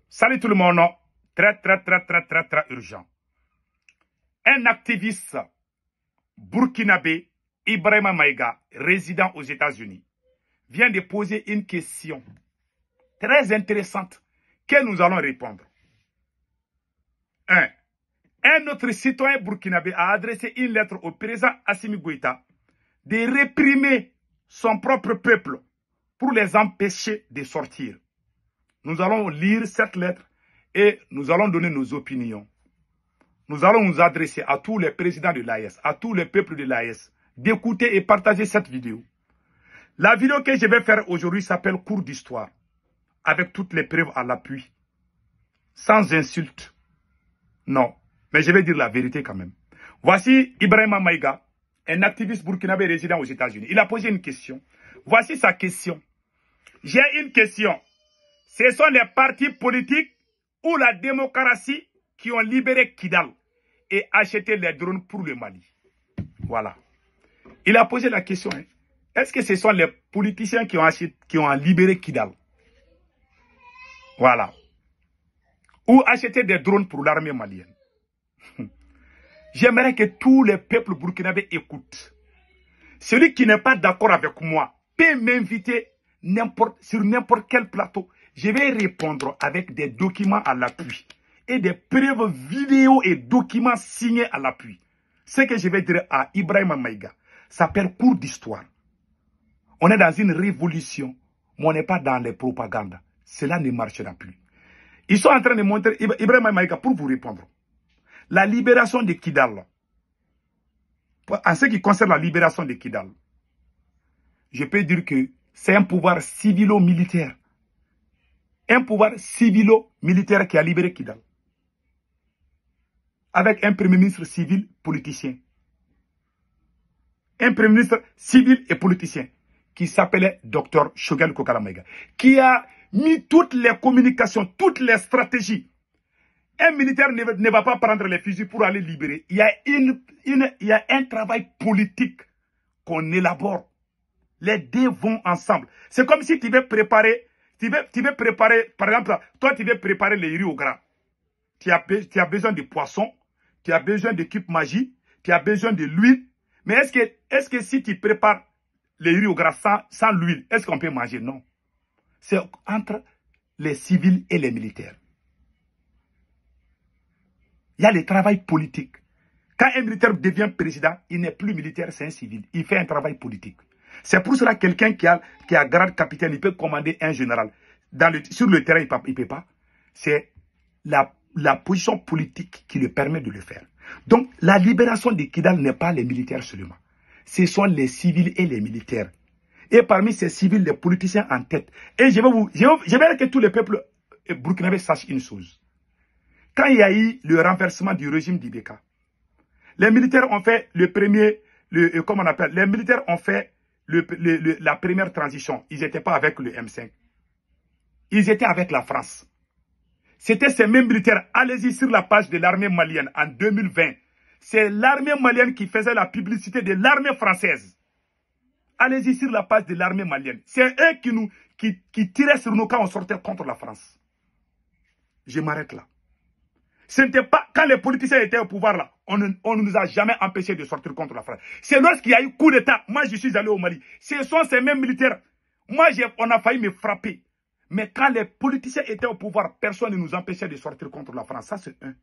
Salut tout le monde. Très urgent. Un activiste burkinabé, Ibrahima Maïga, résident aux États-Unis, vient de poser une question très intéressante que nous allons répondre. Un autre citoyen burkinabé a adressé une lettre au président Assimi Goïta de réprimer son propre peuple pour les empêcher de sortir. Nous allons lire cette lettre et nous allons donner nos opinions. Nous allons nous adresser à tous les présidents de l'AES, à tous les peuples de l'AES, d'écouter et partager cette vidéo. La vidéo que je vais faire aujourd'hui s'appelle Cours d'histoire, avec toutes les preuves à l'appui, sans insulte. Non, mais je vais dire la vérité quand même. Voici Ibrahima Maïga, un activiste burkinabé résident aux États-Unis. Il a posé une question. Voici sa question. J'ai une question. Ce sont les partis politiques ou la démocratie qui ont libéré Kidal et acheté les drones pour le Mali. Voilà. Il a posé la question. Est-ce que ce sont les politiciens qui ont libéré Kidal? Voilà. Ou acheté des drones pour l'armée malienne. J'aimerais que tous les peuples burkinabés écoutent. Celui qui n'est pas d'accord avec moi peut m'inviter sur n'importe quel plateau. Je vais répondre avec des documents à l'appui et des preuves vidéo et documents signés à l'appui. Ce que je vais dire à Ibrahima Maïga s'appelle cours d'histoire. On est dans une révolution, mais on n'est pas dans les propagandes. Cela ne marchera plus. Ils sont en train de montrer, Ibrahima Maïga, pour vous répondre, la libération de Kidal. En ce qui concerne la libération de Kidal, je peux dire que c'est un pouvoir civilo-militaire. Un pouvoir civilo-militaire qui a libéré Kidal. Avec un premier ministre civil politicien. Un premier ministre civil et politicien qui s'appelait Dr Choguel Kokala Maïga. Qui a mis toutes les communications, toutes les stratégies. Un militaire ne va pas prendre les fusils pour aller libérer. Il y a un travail politique qu'on élabore. Les deux vont ensemble. C'est comme si tu veux préparer, par exemple, toi tu veux préparer les riz au gras. Tu as besoin de poissons, tu as besoin d'équipe magie, tu as besoin de l'huile. Mais est-ce que si tu prépares les riz au gras sans l'huile, est-ce qu'on peut manger? Non. C'est entre les civils et les militaires. Il y a le travail politique. Quand un militaire devient président, il n'est plus militaire, c'est un civil. Il fait un travail politique. C'est pour cela que quelqu'un qui a grade capitaine, il peut commander un général. Sur le terrain, il ne peut pas. C'est la position politique qui le permet de le faire. Donc, la libération de Kidal n'est pas les militaires seulement. Ce sont les civils et les militaires. Et parmi ces civils, les politiciens en tête. Et je veux que tous les peuples burkinabés sachent une chose. Quand il y a eu le renversement du régime d'Ibeka, les militaires ont fait comment on appelle, les militaires ont fait la première transition. Ils n'étaient pas avec le M5. Ils étaient avec la France. C'était ces mêmes militaires. Allez-y sur la page de l'armée malienne en 2020. C'est l'armée malienne qui faisait la publicité de l'armée française. Allez-y sur la page de l'armée malienne. C'est eux qui tiraient sur nous quand on sortait contre la France. Je m'arrête là. Ce n'était pas, quand les politiciens étaient au pouvoir là, on ne nous a jamais empêchés de sortir contre la France. C'est lorsqu'il y a eu coup d'État, moi je suis allé au Mali. Ce sont ces mêmes militaires. Moi, on a failli me frapper. Mais quand les politiciens étaient au pouvoir, personne ne nous empêchait de sortir contre la France. Ça, c'est un.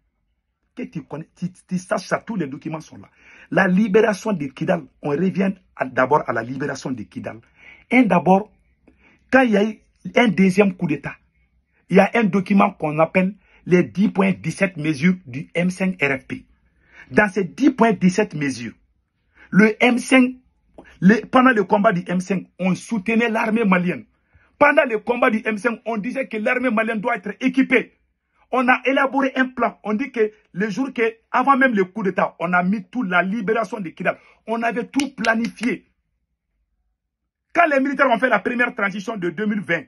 Que tu connais, tu saches ça, tous les documents sont là. La libération de Kidal, on revient d'abord à la libération de Kidal. D'abord, quand il y a eu un deuxième coup d'État, il y a un document qu'on appelle les 10.17 mesures du M5 RFP. Dans ces 10.17 mesures, le M5, pendant le combat du M5, on soutenait l'armée malienne. Pendant le combat du M5, on disait que l'armée malienne doit être équipée. On a élaboré un plan. On dit que le jour avant même le coup d'État, on a mis toute la libération de Kidal. On avait tout planifié. Quand les militaires ont fait la première transition de 2020,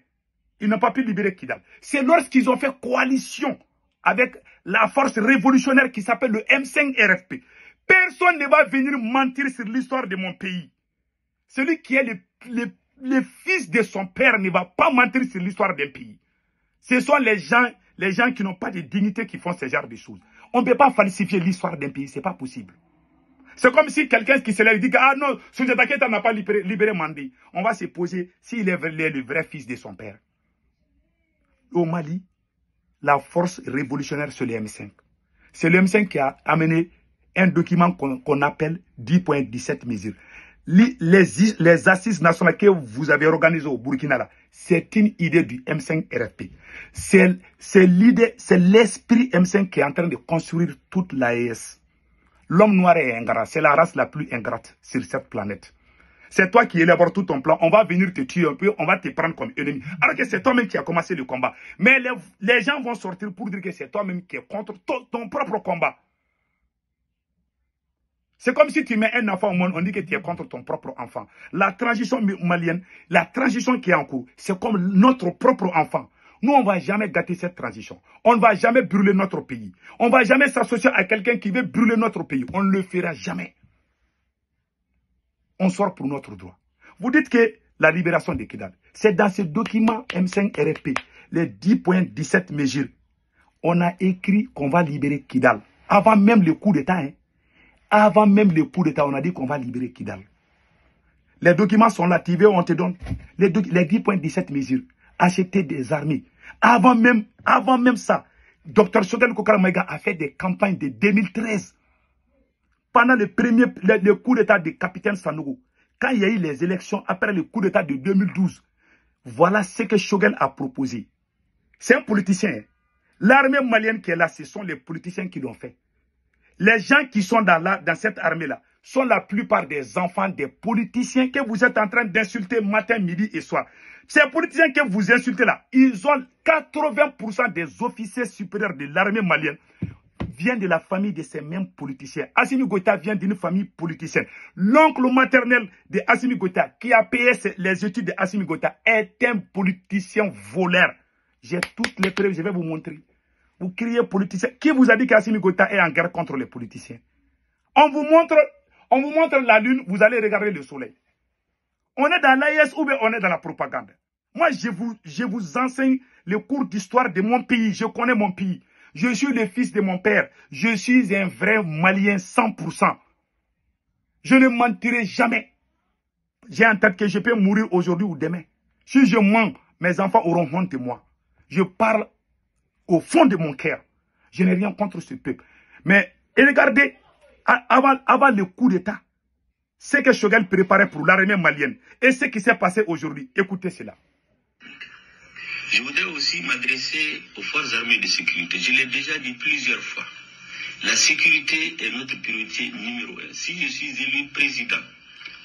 ils n'ont pas pu libérer Kidal. C'est lorsqu'ils ont fait coalition avec la force révolutionnaire qui s'appelle le M5 RFP. Personne ne va venir mentir sur l'histoire de mon pays. Celui qui est le fils de son père ne va pas mentir sur l'histoire d'un pays. Ce sont les gens Les gens qui n'ont pas de dignité qui font ce genre de choses. On ne peut pas falsifier l'histoire d'un pays, ce n'est pas possible. C'est comme si quelqu'un qui se lève dit que ah non, Soundiata Keita n'a pas libéré Mandé. On va se poser s'il est le vrai fils de son père. Au Mali, la force révolutionnaire, c'est le M5. C'est le M5 qui a amené un document qu'on appelle 10.17 mesures. Les assises nationales que vous avez organisées au Burkina, c'est une idée du M5 RFP. C'est l'idée, c'est l'esprit M5 qui est en train de construire toute l'AES. L'homme noir est ingrat, c'est la race la plus ingrate sur cette planète. C'est toi qui élabores tout ton plan, on va venir te tuer un peu, on va te prendre comme ennemi. Alors que c'est toi-même qui as commencé le combat. Mais les gens vont sortir pour dire que c'est toi-même qui es contre ton propre combat. C'est comme si tu mets un enfant au monde, on dit que tu es contre ton propre enfant. La transition malienne, la transition qui est en cours, c'est comme notre propre enfant. Nous, on ne va jamais gâter cette transition. On ne va jamais brûler notre pays. On ne va jamais s'associer à quelqu'un qui veut brûler notre pays. On ne le fera jamais. On sort pour notre droit. Vous dites que la libération de Kidal, c'est dans ce document M5 RFP, les 10.17 mesures. On a écrit qu'on va libérer Kidal. Avant même le coup d'État, hein. Avant même le coup d'État, on a dit qu'on va libérer Kidal. Les documents sont là, tu veux, on te donne les 10.17 mesures. Acheter des armées. Avant même ça, Dr Choguel Kokara Maïga a fait des campagnes de 2013. Pendant le coup d'État de capitaine Sanogo, quand il y a eu les élections après le coup d'État de 2012, voilà ce que Choguel a proposé. C'est un politicien. Hein. L'armée malienne qui est là, ce sont les politiciens qui l'ont fait. Les gens qui sont dans cette armée-là sont la plupart des enfants des politiciens que vous êtes en train d'insulter matin, midi et soir. Ces politiciens que vous insultez là, ils ont 80% des officiers supérieurs de l'armée malienne viennent de la famille de ces mêmes politiciens. Assimi Goïta vient d'une famille politicienne. L'oncle maternel de Assimi Goïta, qui a payé les études de Assimi Goïta, est un politicien voleur. J'ai toutes les preuves, je vais vous montrer. Vous criez politicien. Qui vous a dit qu'Assimi Goïta est en guerre contre les politiciens? On vous montre la lune, vous allez regarder le soleil. On est dans l'AIS ou bien on est dans la propagande. Moi, je vous enseigne le cours d'histoire de mon pays. Je connais mon pays. Je suis le fils de mon père. Je suis un vrai Malien 100%. Je ne mentirai jamais. J'ai en tête que je peux mourir aujourd'hui ou demain. Si je mens, mes enfants auront honte de moi. Je parle au fond de mon cœur. Je n'ai rien contre ce peuple. Mais regardez, avant le coup d'État, ce que Choguel préparait pour l'armée malienne et ce qui s'est passé aujourd'hui. Écoutez cela. Je voudrais aussi m'adresser aux forces armées de sécurité. Je l'ai déjà dit plusieurs fois. La sécurité est notre priorité numéro 1. Si je suis élu président,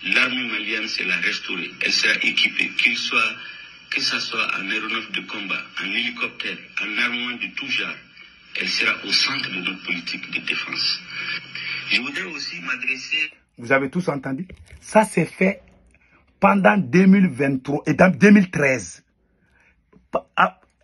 l'armée malienne, c'est la restaurer. Elle sera équipée, que ce soit en aéronef de combat, en hélicoptère, en armement de tout genre. Elle sera au centre de notre politique de défense. Je voudrais aussi m'adresser... Vous avez tous entendu? Ça s'est fait pendant 2023 et dans 2013.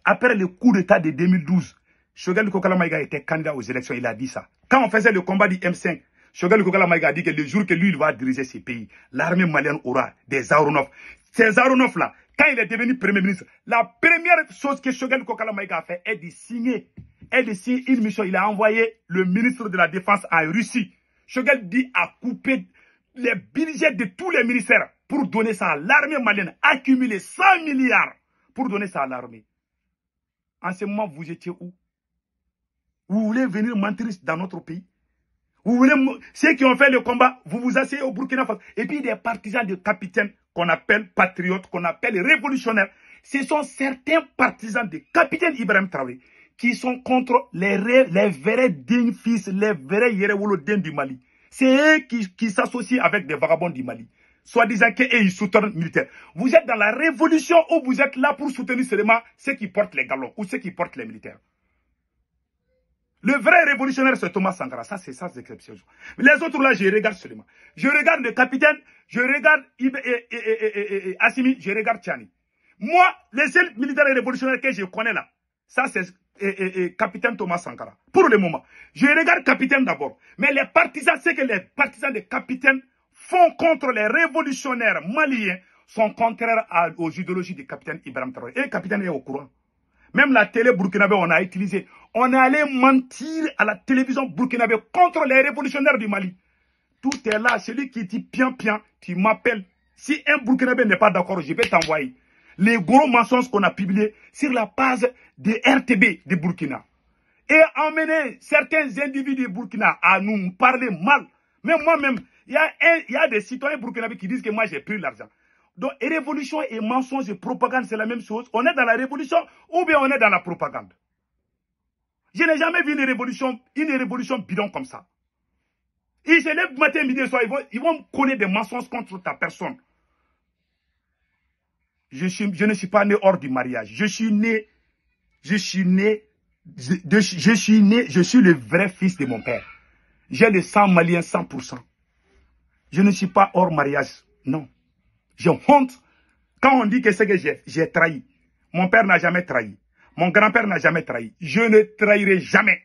Après le coup d'État de 2012, Choguel Kokala Maïga était candidat aux élections. Il a dit ça. Quand on faisait le combat du M5, Choguel Kokala Maïga a dit que le jour que lui, il va diriger ces pays, l'armée malienne aura des aéronefs. Ces aéronefs-là, quand il est devenu Premier ministre, la première chose que Choguel Kokala Maïga a fait est de signer une mission. Il a envoyé le ministre de la Défense en Russie. Choguel dit à couper les budgets de tous les ministères pour donner ça à l'armée malienne, accumuler 100 milliards pour donner ça à l'armée. En ce moment, vous étiez où? Vous voulez venir mentir dans notre pays? Ceux qui ont fait le combat, vous vous asseyez au Burkina Faso. Et puis des partisans de capitaines qu'on appelle patriotes, qu'on appelle révolutionnaires. Ce sont certains partisans de capitaine Ibrahim Traoré qui sont contre les vrais dignes fils, les vrais Yerewolodin du Mali. C'est eux qui s'associent avec des vagabonds du Mali. Soi-disant qu'ils soutiennent militaires. Vous êtes dans la révolution ou vous êtes là pour soutenir seulement ceux qui portent les galons ou ceux qui portent les militaires. Le vrai révolutionnaire, c'est Thomas Sankara. Ça, c'est ça, l'exception. Les autres, là, je regarde seulement. Je regarde le capitaine, je regarde Assimi, je regarde Tchani. Moi, les seuls militaires révolutionnaires que je connais là, ça, c'est capitaine Thomas Sankara. Pour le moment. Je regarde capitaine d'abord. Mais les partisans, c'est que les partisans des capitaines font contre les révolutionnaires maliens sont contraires aux idéologies du capitaine Ibrahim Traoré. Et le capitaine est au courant. Même la télé burkinabé, on a utilisé. On est allé mentir à la télévision burkinabé contre les révolutionnaires du Mali. Tout est là. Celui qui dit pian, tu m'appelles. Si un burkinabé n'est pas d'accord, je vais t'envoyer les gros mensonges qu'on a publiés sur la base de RTB de Burkina. Et emmener certains individus du Burkina à nous parler mal. Même moi-même, il y a des citoyens burkinabés qui disent que moi j'ai pris l'argent. Donc, révolution et mensonge et propagande, c'est la même chose. On est dans la révolution ou bien on est dans la propagande. Je n'ai jamais vu une révolution bidon comme ça. Ils se lèvent matin, midi et soir, ils vont connaître des mensonges contre ta personne. Je ne suis pas né hors du mariage. Je suis le vrai fils de mon père. J'ai le sang malien 100%. Je ne suis pas hors mariage, non. J'ai honte quand on dit que c'est que j'ai trahi. Mon père n'a jamais trahi. Mon grand-père n'a jamais trahi. Je ne trahirai jamais.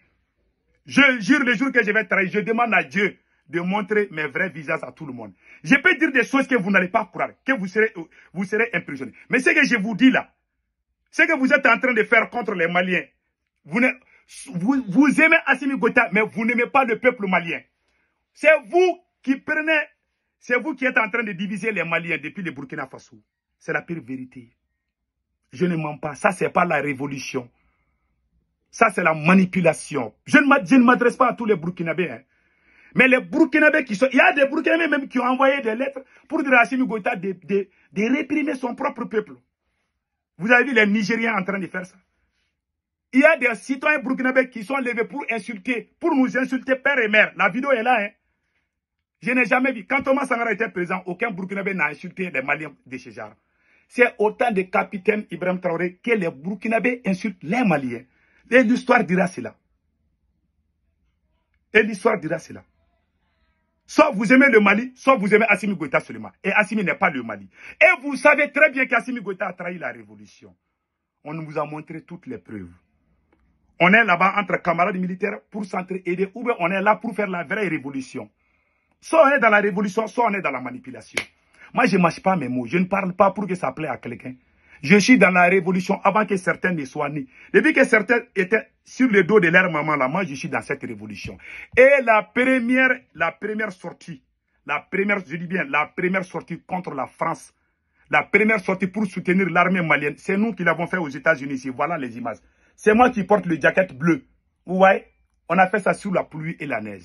Je jure le jour que je vais trahir, je demande à Dieu de montrer mes vrais visages à tout le monde. Je peux dire des choses que vous n'allez pas croire, que vous serez impressionnés. Mais ce que je vous dis là, ce que vous êtes en train de faire contre les Maliens, vous aimez Assimi Goïta, mais vous n'aimez pas le peuple malien. C'est vous qui êtes en train de diviser les Maliens depuis le Burkina Faso. C'est la pire vérité. Je ne mens pas. Ça, c'est pas la révolution. Ça, c'est la manipulation. Je ne m'adresse pas à tous les Burkinabés. Hein. Mais les Burkinabés qui sont... Il y a des Burkinabés même qui ont envoyé des lettres pour dire à Assimi Goïta de réprimer son propre peuple. Vous avez vu les Nigériens en train de faire ça. Il y a des citoyens burkinabés qui sont levés pour nous insulter père et mère. La vidéo est là. Hein. Je n'ai jamais vu. Quand Thomas Sankara était présent, aucun Burkinabé n'a insulté les Maliens de ce genre. C'est autant de capitaine Ibrahim Traoré que les Burkinabés insultent les Maliens. Et l'histoire dira cela. Et l'histoire dira cela. Soit vous aimez le Mali, soit vous aimez Assimi Goïta seulement. Et Assimi n'est pas le Mali. Et vous savez très bien qu'Assimi Goïta a trahi la révolution. On nous a montré toutes les preuves. On est là-bas entre camarades militaires pour s'entraider, ou bien on est là pour faire la vraie révolution. Soit on est dans la révolution, soit on est dans la manipulation. Moi, je ne mâche pas mes mots. Je ne parle pas pour que ça plaît à quelqu'un. Je suis dans la révolution avant que certains ne soient nés. Depuis que certains étaient sur le dos de leur maman, là, moi, je suis dans cette révolution. Et la première sortie, je dis bien, la première sortie contre la France, la première sortie pour soutenir l'armée malienne, c'est nous qui l'avons fait aux États-Unis ici. Voilà les images. C'est moi qui porte le jacket bleu. Vous voyez? On a fait ça sous la pluie et la neige.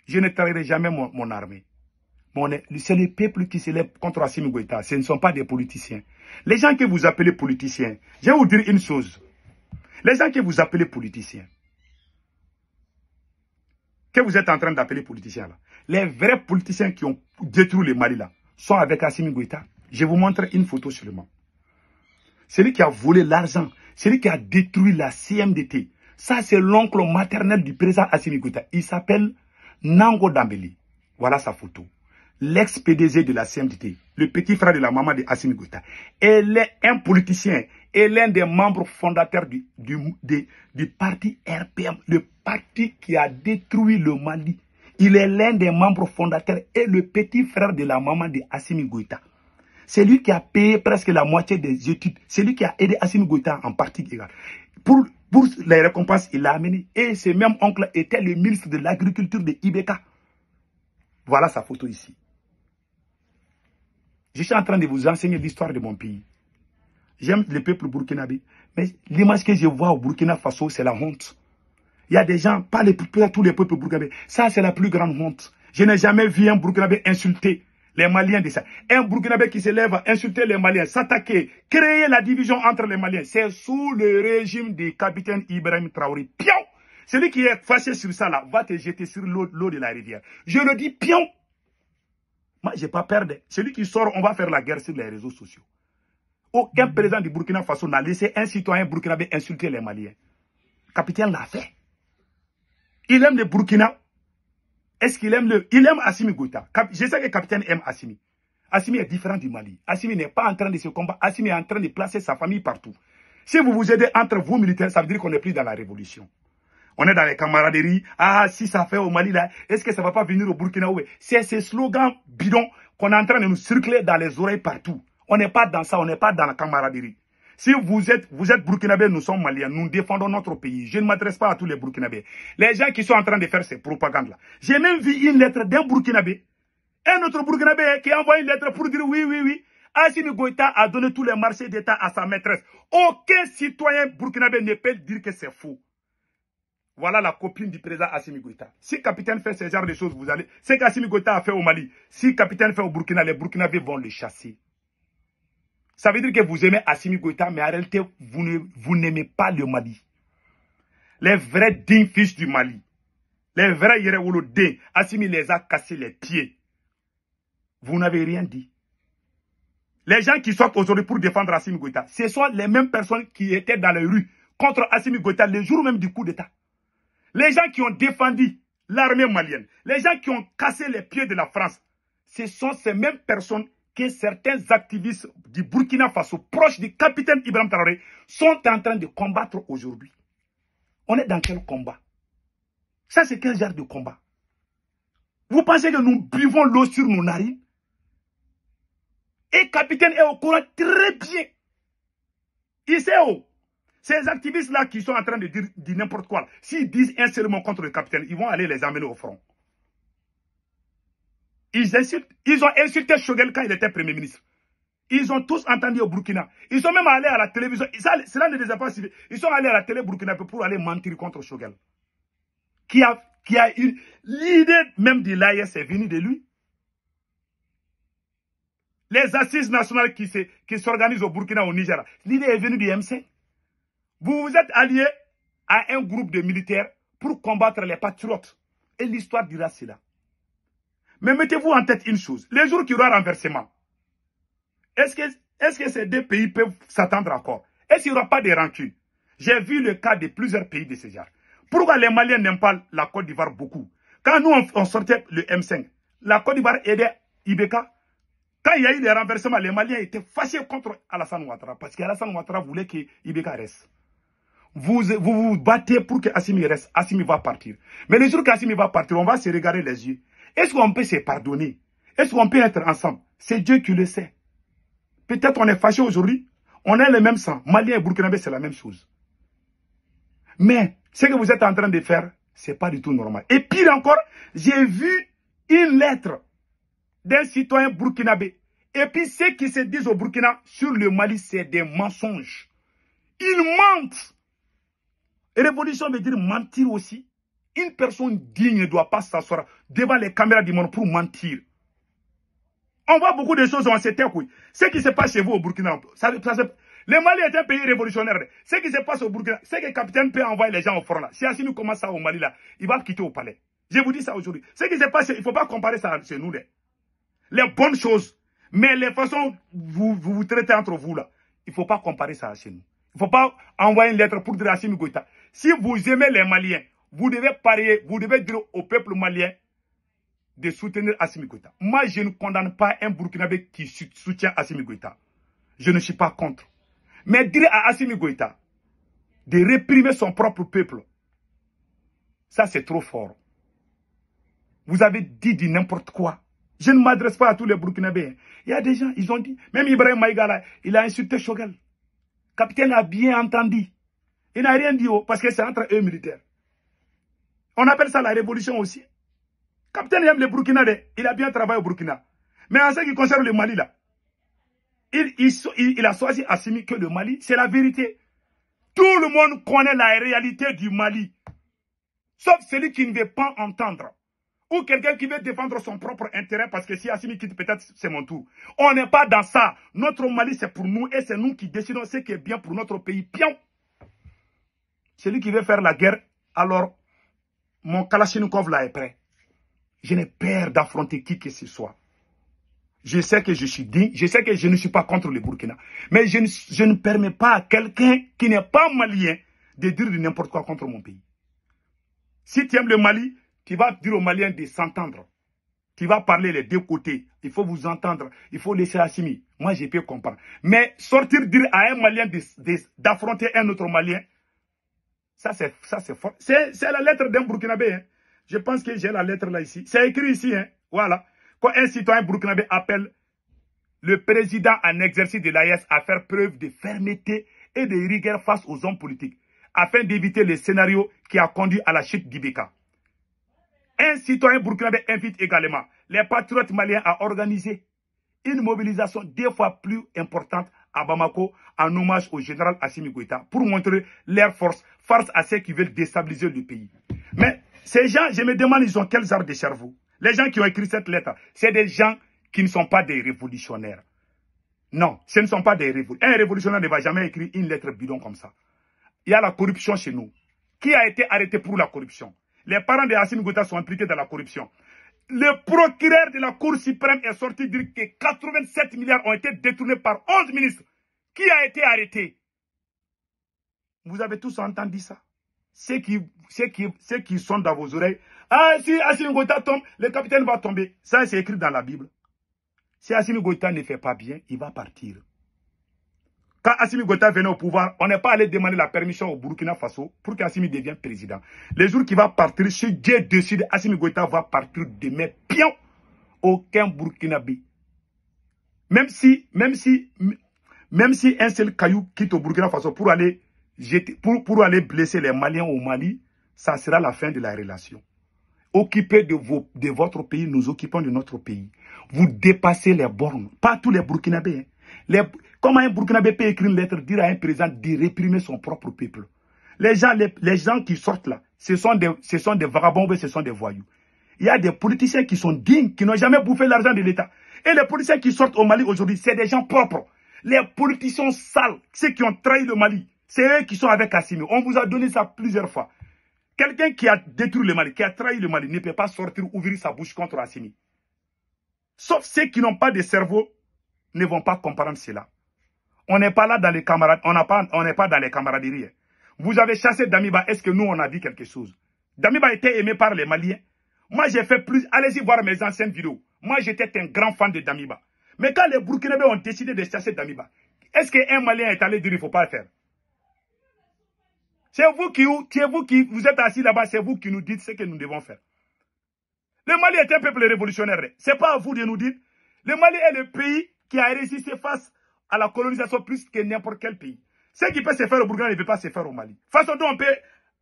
Je ne trahirai jamais mon armée. C'est le peuple qui se lève contre Assimi Goïta. Ce ne sont pas des politiciens. Les gens que vous appelez politiciens, je vais vous dire une chose. Les gens que vous appelez politiciens, que vous êtes en train d'appeler politiciens là, les vrais politiciens qui ont détruit le Mali là, sont avec Assimi Goïta. Je vous montre une photo seulement. Celui qui a volé l'argent, celui qui a détruit la CMDT, ça c'est l'oncle maternel du président Assimi Goïta. Il s'appelle Nango Dambeli. Voilà sa photo. L'ex-PDG de la CMDT, le petit frère de la maman de Assimi Goïta. Elle est un politicien et l'un des membres fondateurs du parti RPM, le parti qui a détruit le Mali. Il est l'un des membres fondateurs et le petit frère de la maman de Assimi Goïta. C'est lui qui a payé presque la moitié des études. C'est lui qui a aidé Assimi Goïta en partie égale. Pour les récompenses, il l'a amené. Et ce même oncle était le ministre de l'Agriculture de Ibeka. Voilà sa photo ici. Je suis en train de vous enseigner l'histoire de mon pays. J'aime le peuple burkinabé. Mais l'image que je vois au Burkina Faso, c'est la honte. Il y a des gens, pas tous les peuples burkinabés. Ça, c'est la plus grande honte. Je n'ai jamais vu un Burkinabé insulter les Maliens de ça. Un Burkinabé qui se lève à insulter les Maliens, s'attaquer, créer la division entre les Maliens. C'est sous le régime du capitaine Ibrahim Traoré. Pion! Celui qui est fâché sur ça, là, va te jeter sur l'eau de la rivière. Je le dis, pion! Moi, je n'ai pas peur de... Celui qui sort, on va faire la guerre sur les réseaux sociaux. Aucun président du Burkina Faso n'a laissé un citoyen burkinabé insulter les Maliens. Le capitaine l'a fait. Il aime le Burkina. Est-ce qu'il aime Il aime Assimi Goïta. Je sais que le capitaine aime Assimi. Assimi est différent du Mali. Assimi n'est pas en train de se combattre. Assimi est en train de placer sa famille partout. Si vous vous aidez entre vous militaires, ça veut dire qu'on n'est plus dans la révolution. On est dans les camaraderies. Ah, si ça fait au Mali, là, est-ce que ça ne va pas venir au Burkina? C'est ces slogans bidons qu'on est en train de nous circuler dans les oreilles partout. On n'est pas dans ça, on n'est pas dans la camaraderie. Si vous êtes burkinabé, nous sommes maliens, nous défendons notre pays. Je ne m'adresse pas à tous les burkinabés. Les gens qui sont en train de faire ces propagandes-là. J'ai même vu une lettre d'un burkinabé, un autre burkinabé qui a envoyé une lettre pour dire oui. Assimi Goïta a donné tous les marchés d'État à sa maîtresse. Aucun citoyen burkinabé ne peut dire que c'est faux. Voilà la copine du président Assimi Goïta. Si le capitaine fait ce genre de choses, vous allez... Ce qu'Assimi Goïta a fait au Mali, si le capitaine fait au Burkina, les Burkinabés vont le chasser. Ça veut dire que vous aimez Assimi Goïta, mais en réalité, vous n'aimez pas le Mali. Les vrais dignes fils du Mali, les vrais Yerewolodé, Assimi les a cassés les pieds. Vous n'avez rien dit. Les gens qui sortent aujourd'hui pour défendre Assimi Goïta, ce sont les mêmes personnes qui étaient dans les rues contre Assimi Goïta le jour même du coup d'État. Les gens qui ont défendu l'armée malienne, les gens qui ont cassé les pieds de la France, ce sont ces mêmes personnes que certains activistes du Burkina Faso, proches du capitaine Ibrahim Traoré, sont en train de combattre aujourd'hui. On est dans quel combat? Ça, c'est quel genre de combat? Vous pensez que nous buvons l'eau sur nos narines? Et le capitaine est au courant très bien. Il sait où? Ces activistes-là qui sont en train de dire n'importe quoi, s'ils disent un seul mot contre le capitaine, ils vont aller les amener au front. Ils ont insulté Choguel quand il était Premier ministre. Ils ont tous entendu au Burkina. Ils sont même allés à la télévision. Cela ne les a pas suivis. Ils sont allés à la télé Burkina pour aller mentir contre Choguel. Qui a eu l'idée même de l'AIS est venue de lui. Les assises nationales qui s'organisent au Burkina, au Niger, l'idée est venue du M5. Vous vous êtes alliés à un groupe de militaires pour combattre les patriotes. Et l'histoire dira cela. Mais mettez-vous en tête une chose. Les jours qu'il y aura renversement, est-ce que ces deux pays peuvent s'attendre encore? Est-ce qu'il n'y aura pas de rancune? J'ai vu le cas de plusieurs pays de ce genre. Pourquoi les Maliens n'aiment pas la Côte d'Ivoire beaucoup? Quand nous, on sortait le M5, la Côte d'Ivoire aidait Ibeka. Quand il y a eu les renversements, les Maliens étaient fâchés contre Alassane Ouattara. Parce qu'Alassane Ouattara voulait que Ibeka reste. Vous vous battez pour que Assimi reste. Assimi va partir. Mais le jour qu'Assimi va partir, on va se regarder les yeux. Est-ce qu'on peut se pardonner? Est-ce qu'on peut être ensemble? C'est Dieu qui le sait. Peut-être on est fâché aujourd'hui. On a le même sang. Malien et Burkinabé, c'est la même chose. Mais ce que vous êtes en train de faire, ce n'est pas du tout normal. Et pire encore, j'ai vu une lettre d'un citoyen burkinabé. Et puis ceux qui se disent au Burkina sur le Mali, c'est des mensonges. Ils mentent. Révolution veut dire mentir aussi. Une personne digne ne doit pas s'asseoir devant les caméras du monde pour mentir. On voit beaucoup de choses, on s'est écouté. Ce qui se passe chez vous au Burkina, le Mali est un pays révolutionnaire. Ce qui se passe au Burkina, c'est que le capitaine peut envoyer les gens au front là. Si Assimi commence ça au Mali là, il va quitter au palais. Je vous dis ça aujourd'hui. Ce qui se passe, il ne faut pas comparer ça chez nous. Les bonnes choses, mais les façons vous traitez entre vous là, il ne faut pas comparer ça chez nous. Il ne faut pas envoyer une lettre pour dire à Assimi Goïta. Si vous aimez les Maliens, vous devez parier, vous devez dire au peuple malien de soutenir Assimi Goïta. Moi, je ne condamne pas un Burkinabé qui soutient Assimi Goïta. Je ne suis pas contre. Mais dire à Assimi Goïta de réprimer son propre peuple, ça c'est trop fort. Vous avez dit n'importe quoi. Je ne m'adresse pas à tous les Burkinabés. Il y a des gens, ils ont dit, même Ibrahim Maïga, il a insulté Choguel. Le capitaine a bien entendu. Il n'a rien dit parce que c'est entre eux militaires. On appelle ça la révolution aussi. Le capitaine aime le Burkina, il a bien travaillé au Burkina. Mais en ce qui concerne le Mali, là, il a choisi Assimi que le Mali, c'est la vérité. Tout le monde connaît la réalité du Mali. Sauf celui qui ne veut pas entendre. Ou quelqu'un qui veut défendre son propre intérêt parce que si Assimi quitte, peut-être c'est mon tour. On n'est pas dans ça. Notre Mali, c'est pour nous et c'est nous qui décidons ce qui est bien pour notre pays. Pion. Celui qui veut faire la guerre, alors, mon Kalachnikov là est prêt. Je n'ai peur d'affronter qui que ce soit. Je sais que je suis digne, je sais que je ne suis pas contre le Burkina. Mais je ne permets pas à quelqu'un qui n'est pas malien de dire n'importe quoi contre mon pays. Si tu aimes le Mali, tu vas dire aux Maliens de s'entendre. Tu vas parler les deux côtés. Il faut vous entendre. Il faut laisser Assimi. Moi, je peux comprendre. Mais sortir dire à un Malien d'affronter un autre Malien, ça c'est fort. C'est la lettre d'un Burkinabé. Hein. Je pense que j'ai la lettre là ici. C'est écrit ici. Hein. Voilà. Quand un citoyen burkinabé appelle le président en exercice de l'AES à faire preuve de fermeté et de rigueur face aux hommes politiques, afin d'éviter le scénario qui a conduit à la chute d'Ibeka. Un citoyen burkinabé invite également les patriotes maliens à organiser une mobilisation 2 fois plus importante à Bamako en hommage au général Assimi Goïta pour montrer leur force face à ceux qui veulent déstabiliser le pays. Mais ces gens, je me demande, ils ont quel genre de cerveau? Les gens qui ont écrit cette lettre, c'est des gens qui ne sont pas des révolutionnaires. Non, ce ne sont pas des révolutionnaires. Un révolutionnaire ne va jamais écrire une lettre bidon comme ça. Il y a la corruption chez nous. Qui a été arrêté pour la corruption? Les parents de Assimi Goïta sont impliqués dans la corruption. Le procureur de la Cour suprême est sorti dire que 87 milliards ont été détournés par 11 ministres. Qui a été arrêté? Vous avez tous entendu ça? Ceux qui sont dans vos oreilles. Ah, si Assimi Goïta tombe, le capitaine va tomber. Ça, c'est écrit dans la Bible. Si Assimi Goïta ne fait pas bien, il va partir. Quand Assimi Goïta venait au pouvoir, on n'est pas allé demander la permission au Burkina Faso pour qu'Assimi devienne président. Les jours qu'il va partir, si Dieu décide, Assimi Goïta va partir demain. Pion! Aucun Burkinabé. Même si un seul caillou quitte au Burkina Faso pour aller blesser les Maliens au Mali, ça sera la fin de la relation. Occupez de votre pays, nous occupons de notre pays. Vous dépassez les bornes. Pas tous les Burkinabés. Hein. Comment un Burkinabé peut écrire une lettre, dire à un président de réprimer son propre peuple? Les gens qui sortent là, ce sont des vagabonds, ce sont des voyous. Il y a des politiciens qui sont dignes, qui n'ont jamais bouffé l'argent de l'État. Et les politiciens qui sortent au Mali aujourd'hui, c'est des gens propres. Les politiciens sales, ceux qui ont trahi le Mali, c'est eux qui sont avec Assimi. On vous a donné ça plusieurs fois. Quelqu'un qui a détruit le Mali, qui a trahi le Mali, ne peut pas sortir, ouvrir sa bouche contre Assimi. Sauf ceux qui n'ont pas de cerveau ne vont pas comprendre cela. On n'est pas là dans les camarades, on n'est pas dans les camaraderies. Vous avez chassé Damiba, est-ce que nous on a dit quelque chose? Damiba était aimé par les Maliens. Moi j'ai fait plus, allez-y voir mes anciennes vidéos. Moi j'étais un grand fan de Damiba. Mais quand les Burkinabés ont décidé de chasser Damiba, est-ce qu'un Malien est allé dire il ne faut pas le faire? C'est vous qui vous êtes assis là-bas, c'est vous qui nous dites ce que nous devons faire. Le Mali est un peuple révolutionnaire. Ce n'est pas à vous de nous dire. Le Mali est le pays qui a résisté face à la colonisation plus que n'importe quel pays. Ce qui peut se faire au Burkina ne peut pas se faire au Mali. Façon dont on peut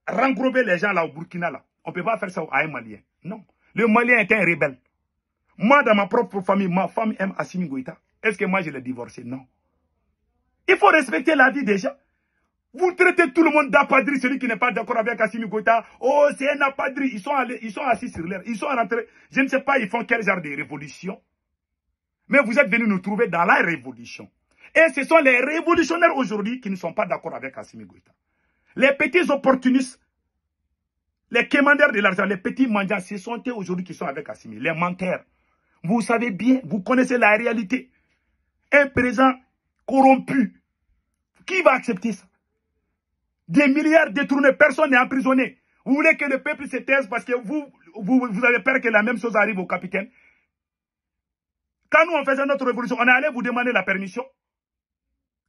renglober les gens là au Burkina là. On ne peut pas faire ça à un Malien. Non. Le Malien est un rebelle. Moi, dans ma propre famille, ma femme aime Assimi Goïta. Est-ce que moi je l'ai divorcé? Non. Il faut respecter la vie des gens. Vous traitez tout le monde d'apadri, celui qui n'est pas d'accord avec Assimi Goïta. Oh, c'est un apadri. Ils sont assis sur l'air. Ils sont rentrés. Je ne sais pas, ils font quel genre de révolution. Mais vous êtes venus nous trouver dans la révolution. Et ce sont les révolutionnaires aujourd'hui qui ne sont pas d'accord avec Assimi Goïta. Les petits opportunistes, les commandeurs de l'argent, les petits mendiants, ce sont eux aujourd'hui qui sont avec Assimi. Les menteurs. Vous savez bien, vous connaissez la réalité. Un président corrompu. Qui va accepter ça? Des milliards détournés, personne n'est emprisonné. Vous voulez que le peuple se taise parce que vous avez peur que la même chose arrive au capitaine? Quand nous on faisait notre révolution, on est allé vous demander la permission.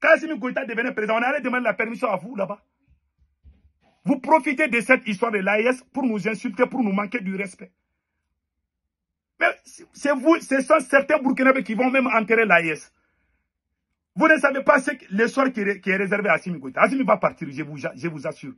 Quand Assimi Goïta devenait président, on est allé demander la permission à vous là-bas. Vous profitez de cette histoire de l'AES pour nous insulter, pour nous manquer du respect. Mais c'est vous, ce sont certains Burkinabés qui vont même enterrer l'AES. Vous ne savez pas le sort qui est réservé à Assimi Goïta. Assimi va partir, je vous assure.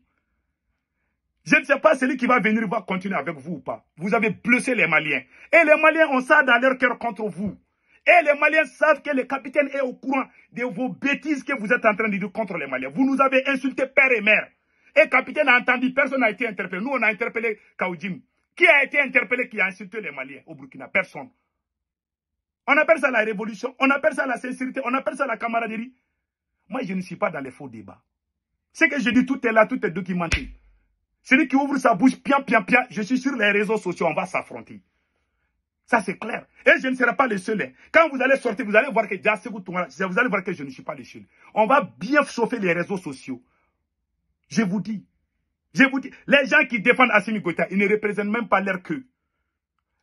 Je ne sais pas celui qui va venir va continuer avec vous ou pas. Vous avez blessé les Maliens. Et les Maliens ont ça dans leur cœur contre vous. Et les Maliens savent que le capitaine est au courant de vos bêtises que vous êtes en train de dire contre les Maliens. Vous nous avez insulté père et mère. Et le capitaine a entendu, personne n'a été interpellé. Nous, on a interpellé Kaoudjim. Qui a été interpellé qui a insulté les Maliens au Burkina? Personne. On appelle ça la révolution, on appelle ça la sincérité, on appelle ça la camaraderie. Moi, je ne suis pas dans les faux débats. Ce que je dis, tout est là, tout est documenté. Celui qui ouvre sa bouche, pian, je suis sur les réseaux sociaux, on va s'affronter. Ça, c'est clair. Et je ne serai pas le seul. Quand vous allez sortir, vous allez voir que vous allez voir que je ne suis pas le seul. On va bien chauffer les réseaux sociaux. Je vous dis. Les gens qui défendent Assimi Goïta, ils ne représentent même pas leur queue.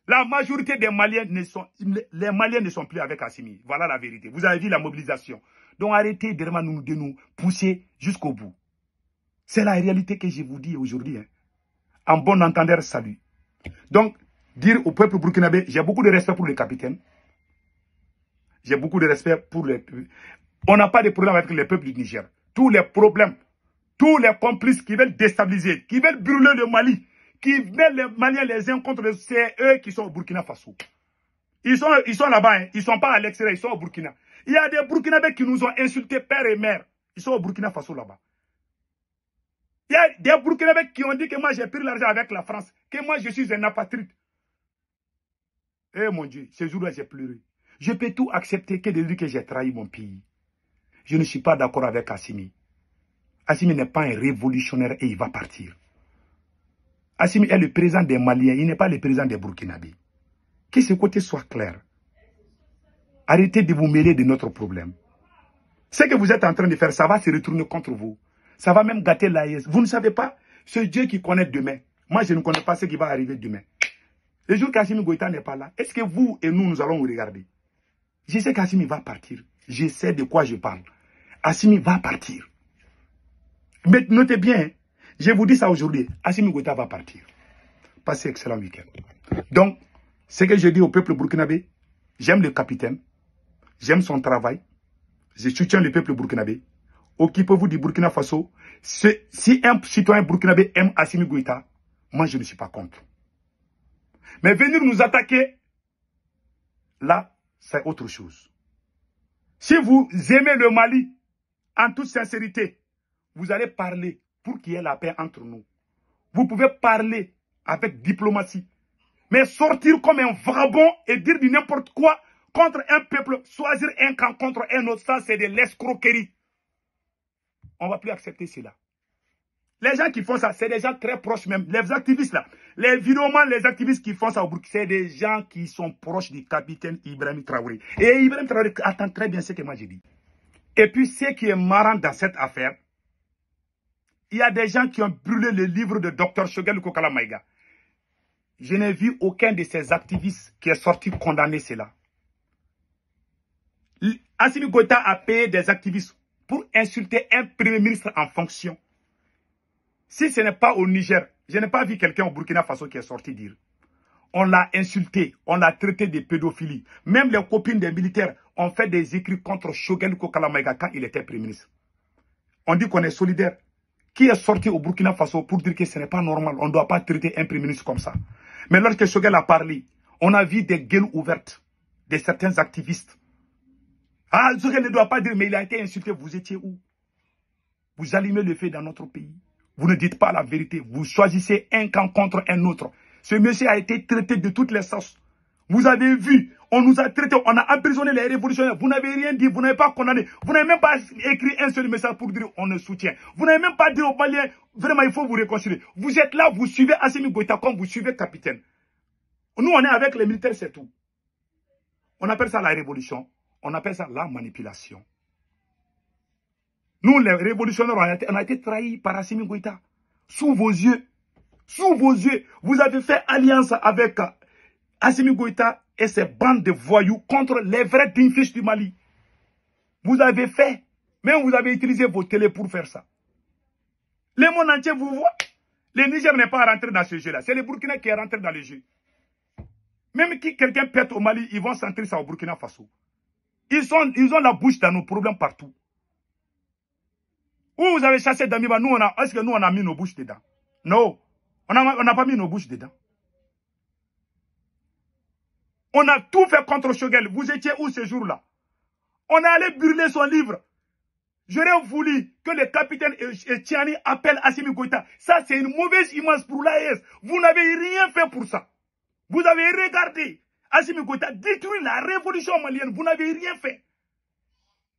La majorité des Maliens les Maliens ne sont plus avec Assimi. Voilà la vérité. Vous avez vu la mobilisation. Donc arrêtez de nous pousser jusqu'au bout. C'est la réalité que je vous dis aujourd'hui. En bon entendeur, salut. Donc, dire au peuple burkinabé, j'ai beaucoup de respect pour le capitaine. J'ai beaucoup de respect pour les... On n'a pas de problème avec les peuples du Niger. Tous les problèmes, tous les complices qui veulent déstabiliser, qui veulent brûler le Mali, qui mettent les Maliens les uns contre les... C'est eux qui sont au Burkina Faso. Ils sont là-bas, hein. Ils ne sont pas à l'extérieur, ils sont au Burkina. Il y a des Burkinabés qui nous ont insultés père et mère. Ils sont au Burkina Faso là-bas. Il y a des Burkinabés qui ont dit que moi j'ai pris l'argent avec la France, que moi je suis un apatride. Eh mon Dieu, ce jour-là j'ai pleuré. Je peux tout accepter que de dire que j'ai trahi mon pays. Je ne suis pas d'accord avec Assimi. Assimi n'est pas un révolutionnaire et il va partir. Assimi est le président des Maliens, il n'est pas le président des Burkinabés. Que ce côté soit clair. Arrêtez de vous mêler de notre problème. Ce que vous êtes en train de faire, ça va se retourner contre vous. Ça va même gâter l'AES. Vous ne savez pas, c'est Dieu qui connaît demain. Moi, je ne connais pas ce qui va arriver demain. Le jour qu'Assimi Goïta n'est pas là, est-ce que vous et nous allons vous regarder? Je sais qu'Assimi va partir. Je sais de quoi je parle. Assimi va partir. Mais notez bien, hein, je vous dis ça aujourd'hui, Assimi Goïta va partir. Passez un excellent week-end. Donc, ce que je dis au peuple burkinabé, j'aime le capitaine, j'aime son travail, je soutiens le peuple burkinabé. Occupez-vous du Burkina Faso. Si un citoyen burkinabé aime Assimi Goïta, moi je ne suis pas contre. Mais venir nous attaquer, là, c'est autre chose. Si vous aimez le Mali, en toute sincérité, vous allez parler pour qu'il y ait la paix entre nous. Vous pouvez parler avec diplomatie. Mais sortir comme un vagabond et dire du n'importe quoi contre un peuple, choisir un camp contre un autre, ça c'est de l'escroquerie. On ne va plus accepter cela. Les gens qui font ça, c'est des gens très proches même. Les activistes là, les vidéomans, les activistes qui font ça au Burkina, c'est des gens qui sont proches du capitaine Ibrahim Traoré. Et Ibrahim Traoré attend très bien ce que moi j'ai dit. Et puis ce qui est marrant dans cette affaire, il y a des gens qui ont brûlé le livre de Dr Choguel Kokala Maïga. Je n'ai vu aucun de ces activistes qui est sorti condamner cela. Assimi Goïta a payé des activistes pour insulter un premier ministre en fonction. Si ce n'est pas au Niger, je n'ai pas vu quelqu'un au Burkina Faso qui est sorti dire. On l'a insulté, on l'a traité de pédophilie. Même les copines des militaires ont fait des écrits contre Choguel Kokala Maïga quand il était premier ministre. On dit qu'on est solidaire. Qui est sorti au Burkina Faso pour dire que ce n'est pas normal, on ne doit pas traiter un premier ministre comme ça. Mais lorsque Choguel a parlé, on a vu des gueules ouvertes de certains activistes. Ah, Choguel ne doit pas dire, mais il a été insulté, vous étiez où? Vous allumez le feu dans notre pays. Vous ne dites pas la vérité. Vous choisissez un camp contre un autre. Ce monsieur a été traité de toutes les sauces. Vous avez vu, on nous a traités, on a emprisonné les révolutionnaires. Vous n'avez rien dit, vous n'avez pas condamné. Vous n'avez même pas écrit un seul message pour dire on le soutient. Vous n'avez même pas dit aux Maliens, vraiment il faut vous réconcilier. Vous êtes là, vous suivez Assimi Goïta comme vous suivez capitaine. Nous on est avec les militaires, c'est tout. On appelle ça la révolution. On appelle ça la manipulation. Nous, les révolutionnaires, on a été trahis par Assimi Goïta. Sous vos yeux. Sous vos yeux. Vous avez fait alliance avec Assimi Goïta et ses bandes de voyous contre les vrais dignes fils du Mali. Vous avez fait. Même vous avez utilisé vos télés pour faire ça. Le monde entier vous voit. Le Niger n'est pas rentré dans ce jeu-là. C'est le Burkina qui est rentré dans le jeu. Même si quelqu'un pète au Mali, ils vont centrer ça au Burkina Faso. Ils ont la bouche dans nos problèmes partout. Où vous avez chassé Damiba, est-ce que nous on a mis nos bouches dedans? Non. On n'a pas mis nos bouches dedans. On a tout fait contre Choguel. Vous étiez où ce jour-là? On est allé brûler son livre. J'aurais voulu que le capitaine Tiani appelle Assimi Goïta. Ça, c'est une mauvaise image pour l'AES. Vous n'avez rien fait pour ça. Vous avez regardé Assimi Goïta détruire la révolution malienne. Vous n'avez rien fait.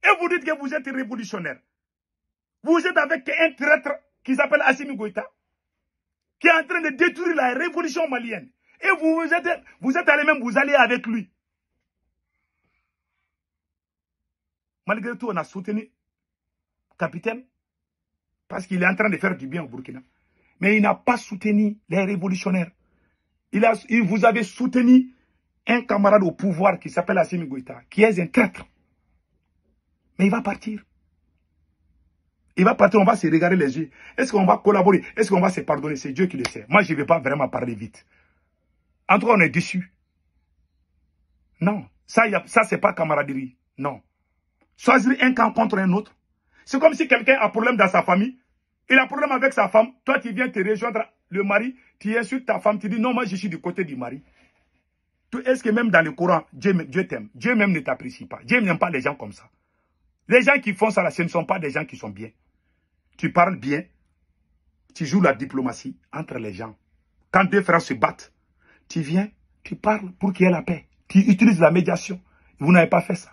Et vous dites que vous êtes révolutionnaire. Vous êtes avec un traître qui s'appelle Assimi Goïta, qui est en train de détruire la révolution malienne. Et vous êtes allé même, vous allez avec lui. Malgré tout, on a soutenu le capitaine, parce qu'il est en train de faire du bien au Burkina. Mais il n'a pas soutenu les révolutionnaires. Vous avez soutenu un camarade au pouvoir qui s'appelle Assimi Goïta, qui est un traître. Mais il va partir. Il va partir, on va se regarder les yeux. Est-ce qu'on va collaborer? Est-ce qu'on va se pardonner? C'est Dieu qui le sait. Moi, je ne vais pas vraiment parler vite. En tout cas, on est déçus. Non. Ça, c'est pas camaraderie. Non. Choisir un camp contre un autre. C'est comme si quelqu'un a problème dans sa famille. Il a problème avec sa femme. Toi, tu viens te rejoindre le mari. Tu insultes ta femme. Tu dis non, moi, je suis du côté du mari. Est-ce que même dans le Coran, Dieu t'aime? Dieu même ne t'apprécie pas. Dieu n'aime pas les gens comme ça. Les gens qui font ça, là, ce ne sont pas des gens qui sont bien. Tu parles bien. Tu joues la diplomatie entre les gens. Quand deux frères se battent, tu viens, tu parles pour qu'il y ait la paix. Tu utilises la médiation. Vous n'avez pas fait ça.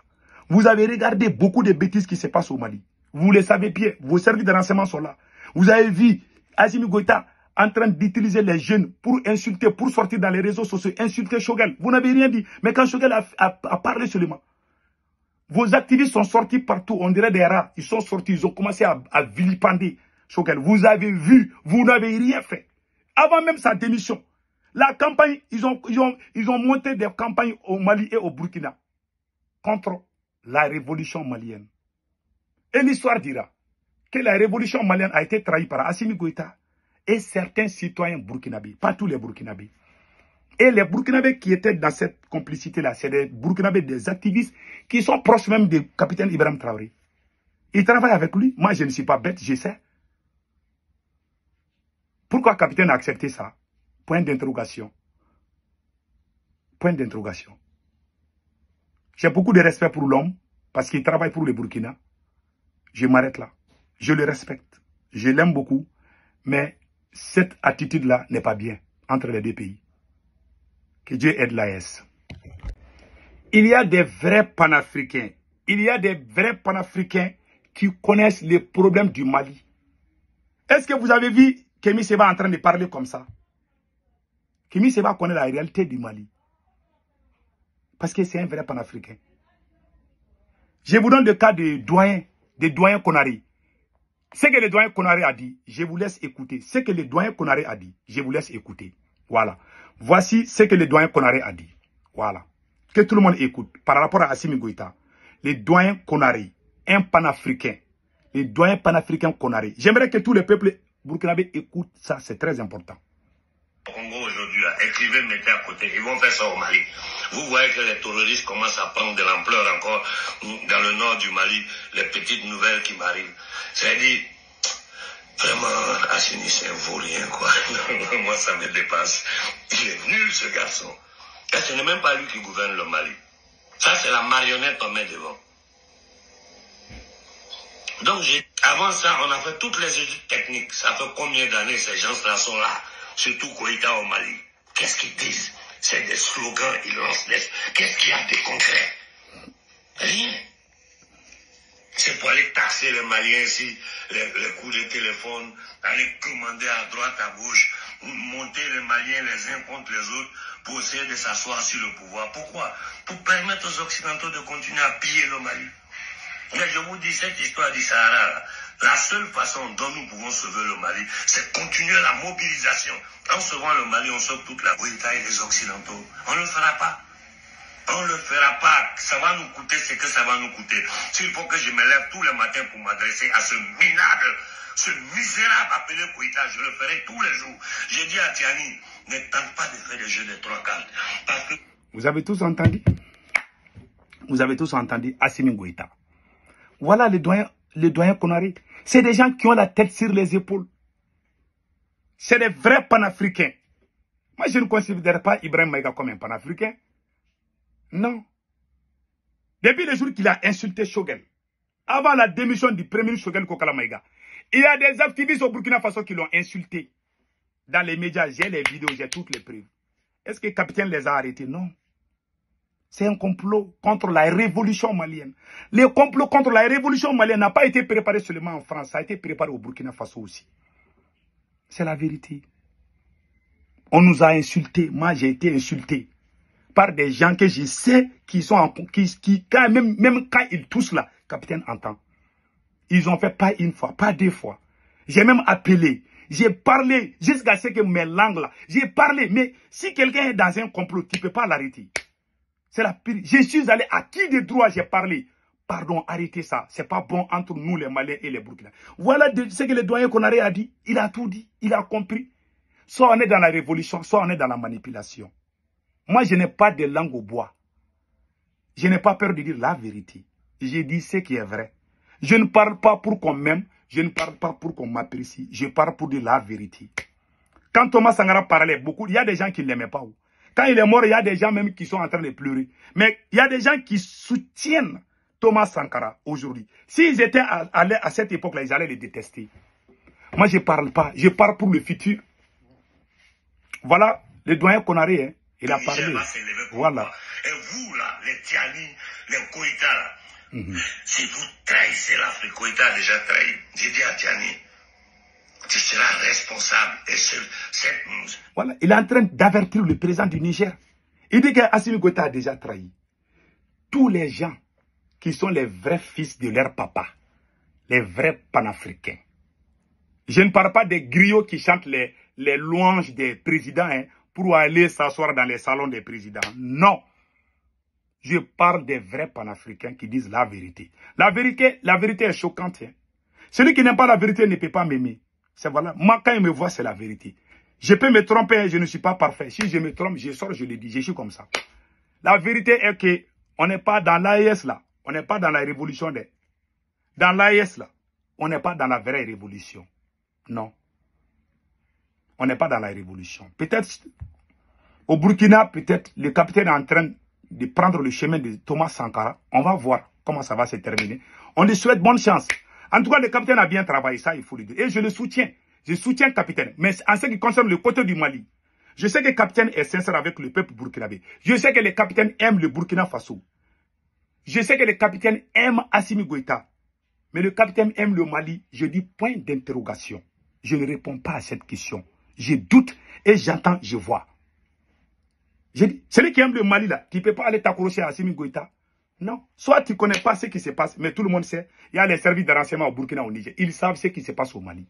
Vous avez regardé beaucoup de bêtises qui se passent au Mali. Vous le savez bien. Vos services de renseignement sont là. Vous avez vu Assimi Goïta en train d'utiliser les jeunes pour insulter, pour sortir dans les réseaux sociaux, insulter Choguel. Vous n'avez rien dit. Mais quand Choguel a parlé seulement, vos activistes sont sortis partout. On dirait des rats. Ils sont sortis. Ils ont commencé à vilipender Choguel. Vous avez vu. Vous n'avez rien fait. Avant même sa démission, la campagne, ils ont monté des campagnes au Mali et au Burkina contre la révolution malienne. Et l'histoire dira que la révolution malienne a été trahie par Assimi Goïta et certains citoyens burkinabés, pas tous les burkinabés. Et les burkinabés qui étaient dans cette complicité-là, c'est des burkinabés, des activistes qui sont proches même du capitaine Ibrahim Traoré. Ils travaillent avec lui. Moi, je ne suis pas bête, je sais. Pourquoi le capitaine a accepté ça? Point d'interrogation. Point d'interrogation. J'ai beaucoup de respect pour l'homme parce qu'il travaille pour le Burkina. Je m'arrête là. Je le respecte. Je l'aime beaucoup. Mais cette attitude-là n'est pas bien entre les deux pays. Que Dieu aide l'AES. Il y a des vrais panafricains. Il y a des vrais panafricains qui connaissent les problèmes du Mali. Est-ce que vous avez vu Kémy Séba en train de parler comme ça? Kémy Séba connaît la réalité du Mali. Parce que c'est un vrai panafricain. Je vous donne le cas des doyens Konaré. Ce que le doyen Konaré a dit, je vous laisse écouter. Ce que le doyen Konaré a dit, je vous laisse écouter. Voilà. Voici ce que le doyen Konaré a dit. Voilà. Que tout le monde écoute. Par rapport à Assimi Goïta. Le doyen Konaré, un panafricain. Le doyen panafricain Konaré. J'aimerais que tous les peuples burkinabés écoutent ça. C'est très important. Congo aujourd'hui, écrivez, mettez à côté. Ils vont faire ça au Mali. Vous voyez que les terroristes commencent à prendre de l'ampleur encore dans le nord du Mali. Les petites nouvelles qui m'arrivent. C'est-à-dire, vraiment, Assimi, c'est un vaurien, quoi. Moi, ça me dépasse. Il est nul, ce garçon. Et ce n'est même pas lui qui gouverne le Mali. Ça, c'est la marionnette qu'on met devant. Donc, avant ça, on a fait toutes les études techniques. Ça fait combien d'années ces gens-là sont là? Surtout Goïta au Mali. Qu'est-ce qu'ils disent? C'est des slogans, ils lancent des... Qu'est-ce qu'il y a de concret? Rien. C'est pour aller taxer les Maliens ici, les coups de téléphone, aller commander à droite, à gauche, monter les Maliens les uns contre les autres pour essayer de s'asseoir sur le pouvoir. Pourquoi? Pour permettre aux Occidentaux de continuer à piller le Mali. Mais je vous dis, cette histoire du Sahara, là, la seule façon dont nous pouvons sauver le Mali, c'est continuer la mobilisation. En sauvant le Mali, on sauve toute la Goïta et les Occidentaux. On ne le fera pas. On ne le fera pas. Ça va nous coûter ce que ça va nous coûter. S'il faut que je me lève tous les matins pour m'adresser à ce minable, ce misérable appelé Goïta, je le ferai tous les jours. J'ai dit à Tiani, ne tente pas de faire des jeux de 3 cartes. Parce que... Vous avez tous entendu? Vous avez tous entendu Assimi Goïta. Voilà les doyens Konaré. C'est des gens qui ont la tête sur les épaules. C'est des vrais panafricains. Moi, je ne considère pas Ibrahim Maïga comme un panafricain. Non. Depuis le jour qu'il a insulté Choguel, avant la démission du premier ministre Choguel Kokala Maïga, il y a des activistes au Burkina Faso qui l'ont insulté. Dans les médias, j'ai les vidéos, j'ai toutes les preuves. Est-ce que le capitaine les a arrêtés? Non. C'est un complot contre la révolution malienne. Le complot contre la révolution malienne n'a pas été préparé seulement en France, ça a été préparé au Burkina Faso aussi. C'est la vérité. On nous a insultés. Moi, j'ai été insulté par des gens que je sais qui sont même quand ils toussent là, le capitaine entend. Ils ont fait pas une fois, pas 2 fois. J'ai même appelé. J'ai parlé jusqu'à ce que mes langues là. J'ai parlé. Mais si quelqu'un est dans un complot, tu ne peux pas l'arrêter. C'est la pire. Je suis allé à qui de droit j'ai parlé. Pardon, arrêtez ça. C'est pas bon entre nous les Maliens et les Burkinabés. Voilà ce que le doyen Konaré a dit. Il a tout dit. Il a compris. Soit on est dans la révolution, soit on est dans la manipulation. Moi, je n'ai pas de langue au bois. Je n'ai pas peur de dire la vérité. J'ai dit ce qui est vrai. Je ne parle pas pour qu'on m'aime, je ne parle pas pour qu'on m'apprécie, je parle pour dire la vérité. Quand Thomas Sankara parlait beaucoup, il y a des gens qui ne l'aimaient pas. Quand il est mort, il y a des gens même qui sont en train de pleurer. Mais il y a des gens qui soutiennent Thomas Sankara aujourd'hui. S'ils étaient à cette époque-là, ils allaient les détester. Moi, je ne parle pas. Je parle pour le futur. Voilà, le doyen Konaré, hein, il a parlé. Voilà. Et vous, là, les Tiani, les Koïta, là, si vous trahissez l'Afrique, Koïta a déjà trahi. J'ai dit à Tiani, tu seras responsable. Et voilà, il est en train d'avertir le président du Niger. Il dit qu'Assimi Goïta a déjà trahi. Tous les gens qui sont les vrais fils de leur papa, les vrais panafricains. Je ne parle pas des griots qui chantent les louanges des présidents hein, pour aller s'asseoir dans les salons des présidents. Non. Je parle des vrais panafricains qui disent la vérité. La vérité est choquante. Hein. Celui qui n'aime pas la vérité ne peut pas m'aimer. C'est voilà. Moi, quand il me voit, c'est la vérité. Je peux me tromper, hein, je ne suis pas parfait. Si je me trompe, je sors, je le dis. Je suis comme ça. La vérité est que on n'est pas dans l'AES là. On n'est pas dans la révolution des... Dans l'AES là. On n'est pas dans la vraie révolution. Non. On n'est pas dans la révolution. Peut-être au Burkina, peut-être le capitaine est en train de prendre le chemin de Thomas Sankara. On va voir comment ça va se terminer. On lui souhaite bonne chance. En tout cas, le capitaine a bien travaillé, ça il faut le dire. Et je le soutiens. Je soutiens le capitaine. Mais en ce qui concerne le côté du Mali, je sais que le capitaine est sincère avec le peuple burkinabé. Je sais que le capitaine aime le Burkina Faso. Je sais que le capitaine aime Assimi Goïta. Mais le capitaine aime le Mali. Je dis point d'interrogation. Je ne réponds pas à cette question. Je doute et j'entends, je vois. Je dis, celui qui aime le Mali là, tu ne peux pas aller t'accrocher à Assimi Goïta. Non. Soit tu ne connais pas ce qui se passe, mais tout le monde sait. Il y a les services de renseignement au Burkina, au Niger. Ils savent ce qui se passe au Mali.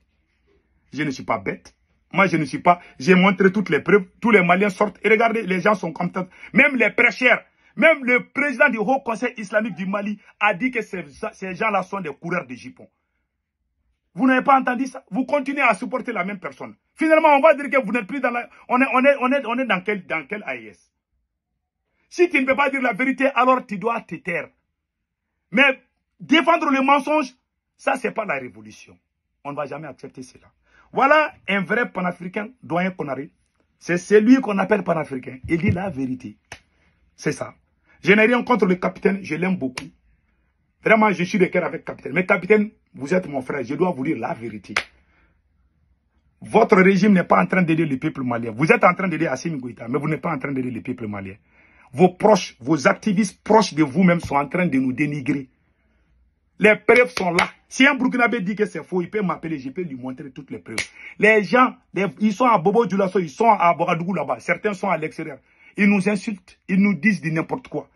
Je ne suis pas bête. Moi, je ne suis pas... J'ai montré toutes les preuves. Tous les Maliens sortent. Et regardez, les gens sont contents. Même les prêcheurs, même le président du Haut Conseil islamique du Mali a dit que ces gens-là sont des coureurs de jupons. Vous n'avez pas entendu ça? Vous continuez à supporter la même personne. Finalement, on va dire que vous n'êtes plus dans la... On est dans quel AIS? Si tu ne peux pas dire la vérité, alors tu dois te taire. Mais défendre le mensonge, ça, ce n'est pas la révolution. On ne va jamais accepter cela. Voilà un vrai panafricain, doyen Konaré. C'est celui qu'on appelle panafricain. Il dit la vérité. C'est ça. Je n'ai rien contre le capitaine, je l'aime beaucoup. Vraiment, je suis de cœur avec le capitaine. Mais capitaine, vous êtes mon frère, je dois vous dire la vérité. Votre régime n'est pas en train d'aider le peuple malien. Vous êtes en train d'aider Assimi Goïta, mais vous n'êtes pas en train d'aider le peuple malien. Vos proches, vos activistes proches de vous-même sont en train de nous dénigrer. Les preuves sont là. Si un Burkinabé dit que c'est faux, il peut m'appeler, je peux lui montrer toutes les preuves. Les gens, ils sont à Bobo Dioulasso, ils sont à Boradougou là-bas. Certains sont à l'extérieur. Ils nous insultent, ils nous disent de n'importe quoi.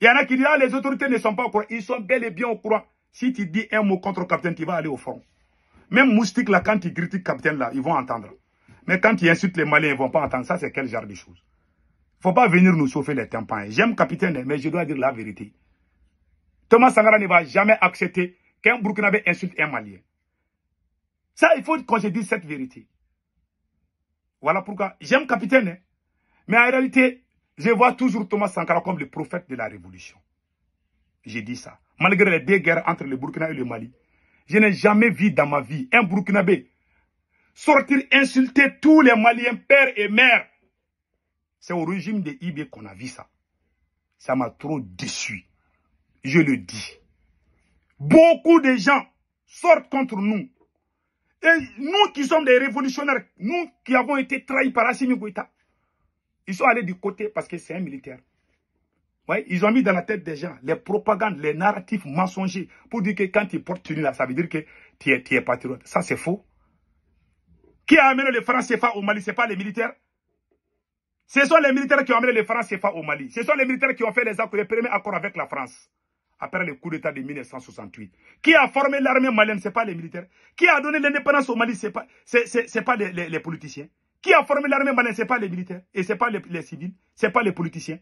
Il y en a qui disent, ah, les autorités ne sont pas au courant. Ils sont bel et bien au courant. Si tu dis un mot contre le capitaine, tu vas aller au front. Même Moustique là, quand il critique le capitaine là, ils vont entendre. Mais quand il insulte les Maliens, ils ne vont pas entendre. Ça, c'est quel genre de choses? Il ne faut pas venir nous chauffer les tympans. J'aime le capitaine, mais je dois dire la vérité. Thomas Sankara ne va jamais accepter qu'un Burkinabé insulte un Malien. Ça, il faut qu'on se dise cette vérité. Voilà pourquoi j'aime le capitaine. Mais en réalité, je vois toujours Thomas Sankara comme le prophète de la révolution. J'ai dit ça. Malgré les deux guerres entre le Burkina et le Mali, je n'ai jamais vu dans ma vie un Burkinabé sortir insulter tous les Maliens, père et mère. C'est au régime de IB qu'on a vu ça. Ça m'a trop déçu. Je le dis. Beaucoup de gens sortent contre nous. Et nous qui sommes des révolutionnaires, nous qui avons été trahis par Assimi Goïta, ils sont allés du côté parce que c'est un militaire. Ouais, ils ont mis dans la tête des gens les propagandes, les narratifs mensongers pour dire que quand tu portes tenue là, ça veut dire que tu es patriote. Ça, c'est faux. Qui a amené les francs CFA au Mali? Ce n'est pas les militaires. Ce sont les militaires qui ont amené les francs CFA au Mali. Ce sont les militaires qui ont fait les premiers accords avec la France. Après le coup d'État de 1968. Qui a formé l'armée malienne? Ce n'est pas les militaires. Qui a donné l'indépendance au Mali? Ce n'est pas les politiciens. Qui a formé l'armée malienne? Ce n'est pas les militaires. Et ce n'est pas les civils. Ce n'est pas les politiciens.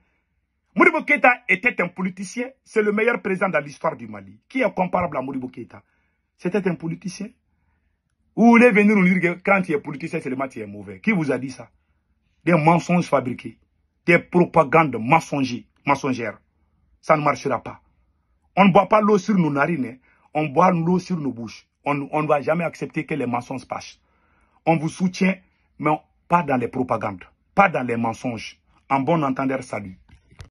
Modibo Keïta était un politicien. C'est le meilleur président dans l'histoire du Mali. Qui est comparable à Modibo Keïta? C'était un politicien. Vous voulez venir nous dire que quand tu es politicien, seulement tu es mauvais. Qui vous a dit ça? Des mensonges fabriqués. Des propagandes mensongères. Ça ne marchera pas. On ne boit pas l'eau sur nos narines, on boit l'eau sur nos bouches. On ne va jamais accepter que les mensonges passent. On vous soutient, mais pas dans les propagandes, pas dans les mensonges. En bon entendeur, salut.